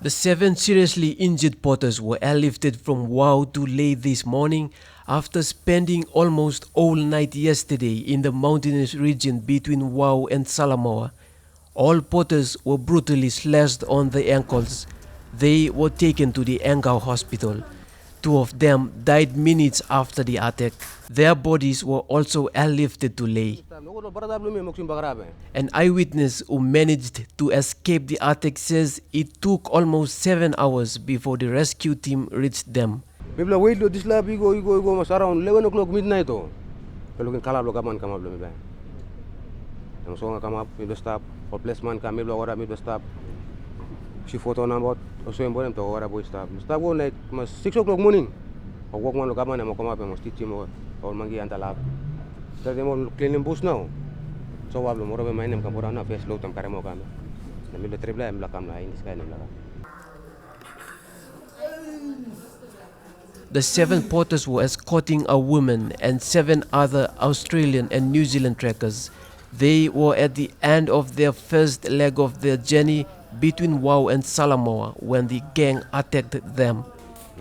The 7 seriously injured porters were airlifted from Wau to Lae this morning after spending almost all night yesterday in the mountainous region between Wau and Salamaua. All porters were brutally slashed on the ankles. They were taken to the Engau hospital. 2 of them died minutes after the attack. Their bodies were also airlifted to Lae. An eyewitness who managed to escape the attack says it took almost 7 hours before the rescue team reached them. Maybe wait lo this lab go around 11 o'clock midnight oh. Pero kin kalab lo kaman kamab lo mi ba. Yang so nga kamab mi do stop for placement ka mi lo ora mi do stop. Si photo na bot o so embo nem to ora boy stop. Stop go night mas 6 o'clock morning. O walk man lo kaman mo kamab mo stitch mo or mangi anta lab. Dati mo clean bus now. So wablo mo robe mainem kam pura na face lo tam kare mo kam. Na mi lo triple em la kam na ini sky nem la. The 7 porters were escorting a woman and 7 other Australian and New Zealand trekkers. They were at the end of their first leg of their journey between Wau and Salamaua when the gang attacked them.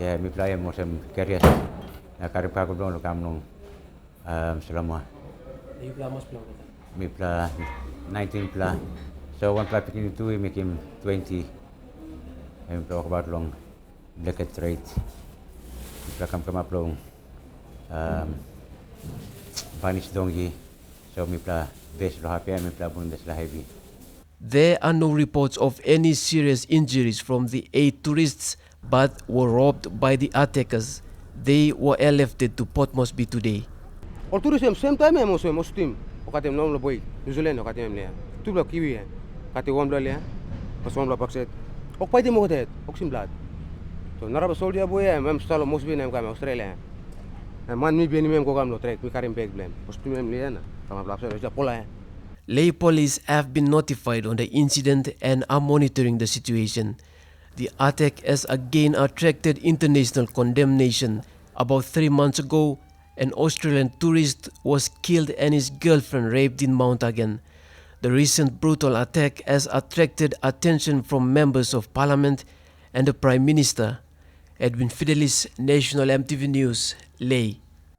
Yeah, mi playa mo sem carriers. Na karip ko doon lo kam nung Salamaua. Mi pla 19 pla. So one pla picking 2 make him 20. And talk about long decade trade. Kam up vanish dongi, so mi pla base lo happy mi pla bundes la heavy. There are no reports of any serious injuries from the 8 tourists, but were robbed by the attackers. They were airlifted to Port Moresby today. Or tourism same time mo so mo steam. O katem nom lo boy. New Zealand o katem le. Tu lo kiwi ha. Kati wam lo le. Pas wam lo pakset. O pwede mo det. O simblad. So naraba soldier boy mem stalo Moresby nem kam Australia. Man mi beni mem ko kam lo trek mi karim bag blem. Postu mem le na. Kama blapse ja pola. Lae police have been notified on the incident and are monitoring the situation. The attack has again attracted international condemnation. About 3 months ago, an Australian tourist was killed and his girlfriend raped in Mount Hagen. The recent brutal attack has attracted attention from members of parliament and the Prime Minister. Edwin Fidelis, National MTV News, Lae.